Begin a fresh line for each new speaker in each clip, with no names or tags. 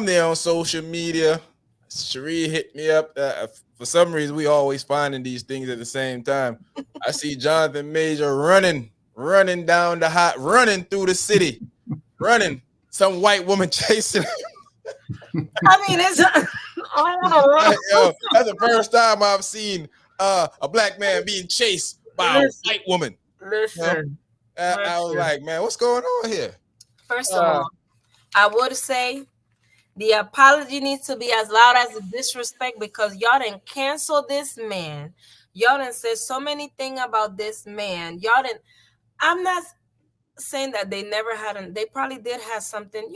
I'm there on social media. Cherie hit me up. For some reason, we always finding these things at the same time. I see Jonathan Major running down the hot, running through the city, running. Some white woman chasing.
I mean, it's
Yo, that's the first time I've seen a black man being chased by a
listen,
white woman. You know?
listen,
I was
listen.
like, man, what's going on here?
First of
Uh,
all, I would say the apology needs to be as loud as the disrespect because y'all didn't cancel this man. Y'all didn't say so many things about this man. Y'all didn't. I'm not saying that they never had. They probably did have something.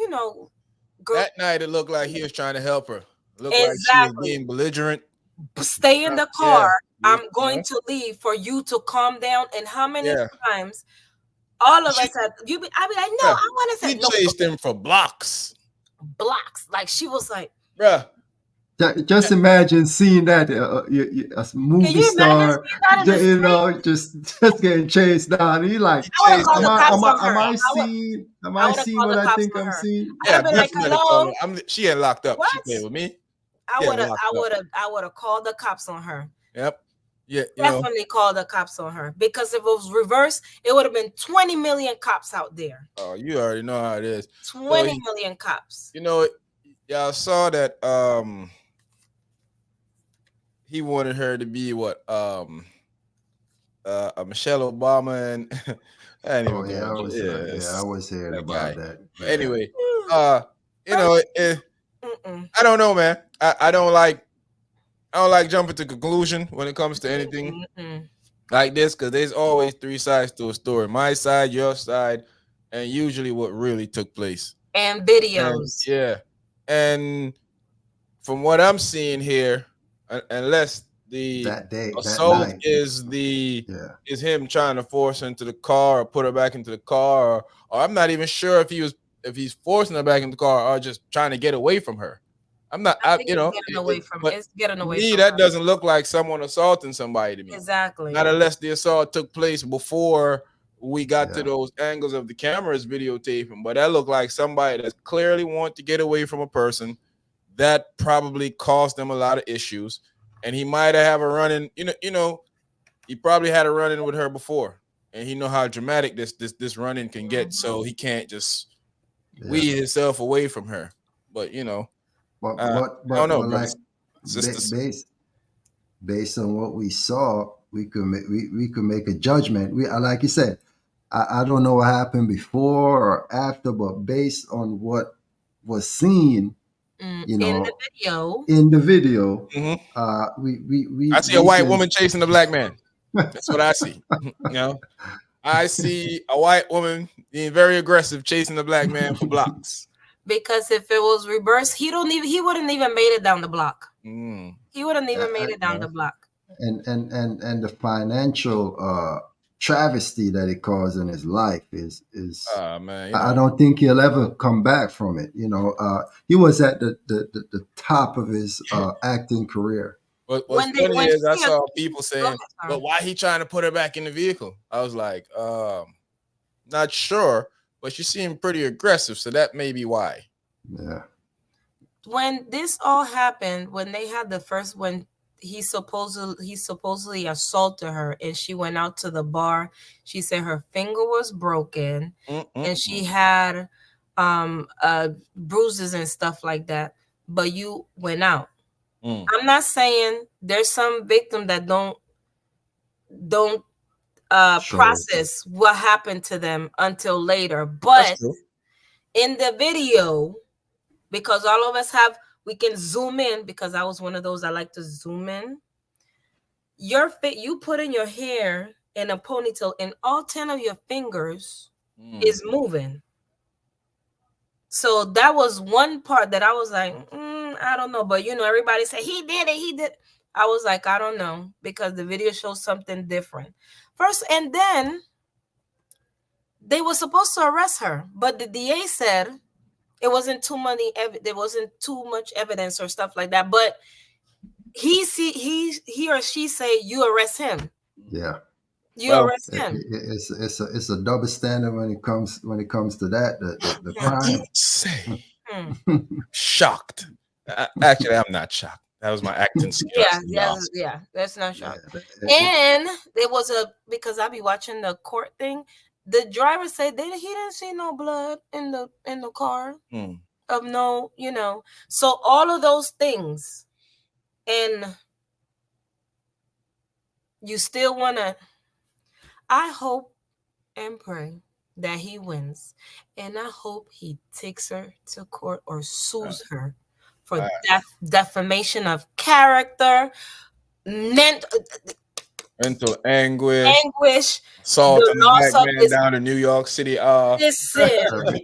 Girl,
that night it looked like he was trying to help her. It looked like she was
exactly.
being belligerent.
Stay in the car.
Yeah,
I'm
you
going
know,
to leave for you to calm down. And how many
yeah.
times all of
She,
us had I be like, no,
bruh,
I want to say
he
no
chased him for blocks,
blocks. Like she was like,
bruh.
Just imagine seeing that a
can
movie
you imagine
star,
seeing that in the street?
just getting chased down. You like,
He
I would have
chased
called
him.
the cops on
am
her.
I seeing
I would have called
what
the
I
cops
think
on
I'm
her.
seeing?
I
Yeah,
would have been like,
definitely called
hello,
her. She ain't locked up.
what?
She played with me.
I
She ain't
would have,
locked
I
up.
would have, I would have called the cops on her.
Yep. Yeah,
Definitely called the cops on her because if it was reversed, it would have been 20 million cops out there.
Oh, you already know how it is. So
20 million cops.
Y'all saw that he wanted her to be what Michelle Obama and I ain't
Oh
even
yeah,
going to
I
yes,
was hearing
that
about
guy.
that.
But
Yeah.
anyway, uh you know,
Mm-mm.
I don't know, man. I don't like jumping to conclusion when it comes to anything
Mm-mm.
like this because there's always three sides to a story. My side, your side, and usually what really took place.
And
And
videos.
yeah. And from what I'm seeing here, unless the
That day, that
assault
night. Yeah.
is him trying to force her into the car or put her back into the car, or I'm not even sure if he's forcing her back in the car or just trying to get away from her. I'm not,
I think it's getting away from
but
it's getting
to
away
me
from
that
her.
doesn't look like someone assaulting somebody to me.
Exactly.
Not unless the assault took place before we got to
Yeah.
those angles of the cameras videotaping. But that looked like somebody that clearly wanted to get away from a person that probably caused them a lot of issues. And he might have a run-in, he probably had a run-in with her before. And he know how dramatic this run-in can get. So he can't just
Yeah.
weed himself away from her. But
But
I
but
don't
but
know,
but like
brothers, sisters.
based on what we saw, we could make a judgment. Like you said, I don't know what happened before or after, but based on what was seen, you
In the
know,
video,
in the video,
Mhm. I see a
we
white
can.
woman chasing a black man. That's what I see. I see a white woman being very aggressive, chasing a black man for blocks.
because if it was reversed, he wouldn't even made it down the block.
Mm,
He wouldn't even
uh,
made it down
yeah.
the block.
and the financial travesty that it caused in his life is
Man,
I don't think he'll ever come back from it. He was at the top of his acting career.
what's funny
When
is I
she had,
saw people
go
saying,
ahead,
"But
sorry.
why he trying to put her back in the vehicle?" I was like, not sure, but she seemed pretty aggressive, so that may be why.
Yeah,
When this all happened, when they had the first when he supposedly assaulted her and she went out to the bar, she said her finger was broken and she
Mm-mm-mm.
had bruises and stuff like that. But you went out.
Mm.
I'm not saying there's some victim that don't
sure.
process what happened to them until later.
That's
But
true.
in the video, because all of us we can zoom in because I was one of those I like to zoom in. You put in your hair in a ponytail and all 10 of your fingers
Mm.
is moving. So that was one part that I was like, I don't know. But everybody said he did it. He did. I was like, I don't know because the video shows something different. First, and then they were supposed to arrest her, but the DA said it wasn't there wasn't too much evidence or stuff like that. But he or she say you arrest him.
Yeah,
You
Well,
arrest him.
it's a double standard when it comes to that the crime.
say. Shocked. Actually, I'm not shocked. That was my acting skills.
Yeah. That's not
Yeah,
shock. And there was because I be watching the court thing. The driver said he didn't see no blood in the car of no, So all of those things, and you still wanna. I hope and pray that he wins, and I hope he takes her to court or sues her for defamation of character,
mental anguish,
anguish,
assault
the
on a
loss
black
of
man
his.
down in New York City.
Listen,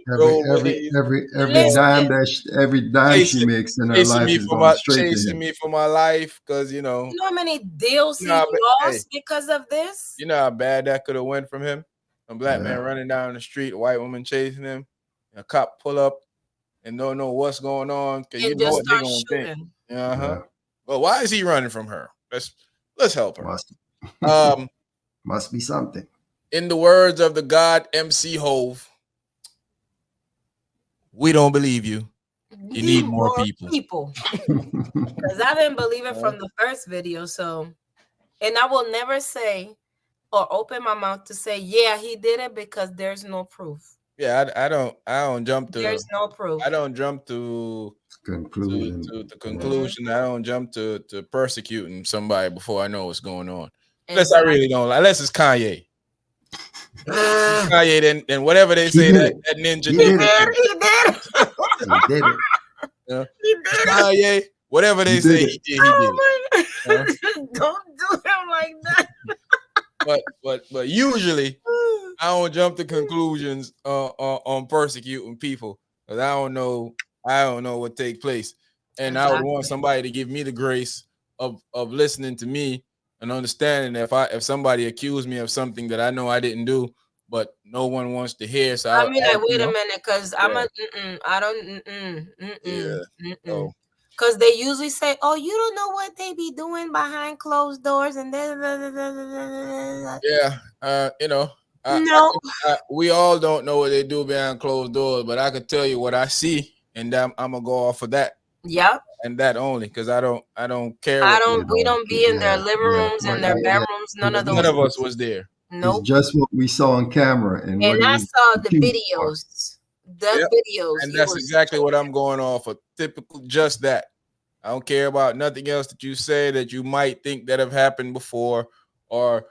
roadways,
listen.
every dime she
chasing,
makes in her life is going straight to
chasing
him.
me for my life, because
You know how many deals he
hey,
lost because of this?
you know how bad that could have went from him. A black man
Yeah,
running down the street, a white woman chasing him, a cop pull up and don't know what's going on, because you
And
know
just
what they're
start
gonna think.
shooting.
Uh-huh.
yeah.
But why is he running from her? Let's help her.
Must
Um,
must be something.
in the words of the God MC Hove, we don't believe you. You need more people.
Because I didn't believe it from the first video. So, and I will never say or open my mouth to say, yeah, he did it, because there's no proof.
Yeah, I don't jump to.
There's no proof.
I don't jump to
Conclusion.
the conclusion. I don't jump to persecuting somebody before I know what's going on. Unless
Exactly.
I really don't. Unless it's Kanye. Kanye, then whatever they
He
say
did
that,
it.
that ninja
He
did.
did it. He did it.
He did it.
Kanye, whatever they
He
say
did
he
it.
did, he did.
Oh my Don't do him like that.
But usually I don't jump to conclusions on persecuting people, because I don't know what take place, and I would want somebody to give me the grace of listening to me and understanding that if somebody accused me of something that I know I didn't do, but no one wants to hear. So
I mean, like, wait a minute, because I'm a, I don't,
Oh,
because they usually say, oh, you don't know what they be doing behind closed doors, and then, no,
we all don't know what they do behind closed doors, but I could tell you what I see, and I'm gonna go off of that.
Yep.
And that only, because I don't care.
We don't be in their living rooms and their bedrooms. None of those.
None of us was there.
It's
Nope.
just what we saw on camera and what
And
he
I
was
saw the
accused for.
videos. Videos.
And that's exactly what I'm going off of. Typical, just that. I don't care about nothing else that you say that you might think that have happened before, or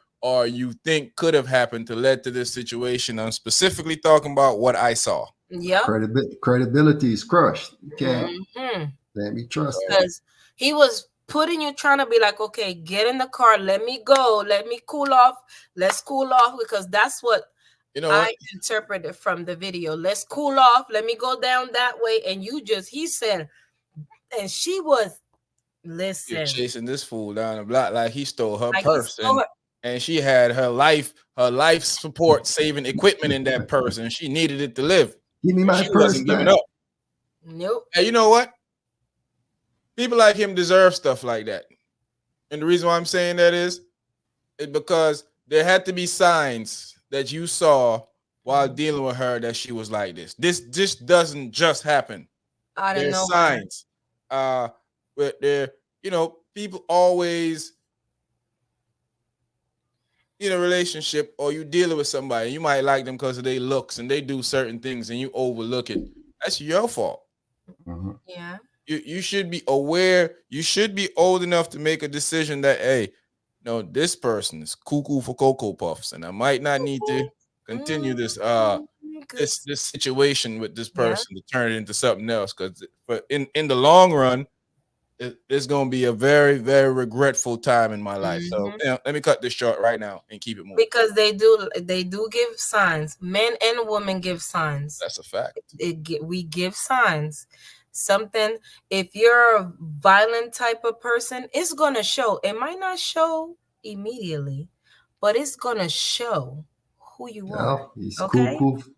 you think could have happened to lead to this situation. I'm specifically talking about what I saw.
Yep.
Credibility is crushed. You can't be trusted.
Because he was putting you, trying to be like, okay, get in the car, let me go, let me cool off, let's cool off, because that's what I interpreted from the video. Let's cool off, let me go down that way, and he said, and she was, listen,
chasing this fool down the block like he stole her purse, and she had her life support saving equipment in that purse, and she needed it to live.
Give me my
she
purse
wasn't giving
back.
up.
Nope.
And you know what? People like him deserve stuff like that. And the reason why I'm saying that is because there had to be signs that you saw while dealing with her that she was like this. This doesn't just happen. There's signs. But there, people always in a relationship, or you dealing with somebody, you might like them because of their looks and they do certain things and you overlook it. That's your fault.
Yeah.
You should be aware. You should be old enough to make a decision that, hey, no, this person is cuckoo for Cocoa Puffs, and I might not need to continue this this situation with this person to turn it into something else. Because in the long run, it's going to be a very, very regretful time in my life. So let me cut this short right now and keep it moving.
Because they do give signs. Men and women give signs.
That's a fact.
We give signs. Something, if you're a violent type of person, it's gonna show. It might not show immediately, but it's gonna show who you are.
He's
okay,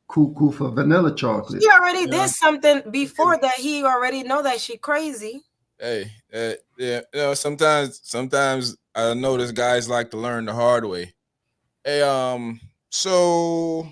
cuckoo for vanilla chocolate.
He already did something before that. He already know that she crazy.
Hey, sometimes I notice guys like to learn the hard way. Hey, so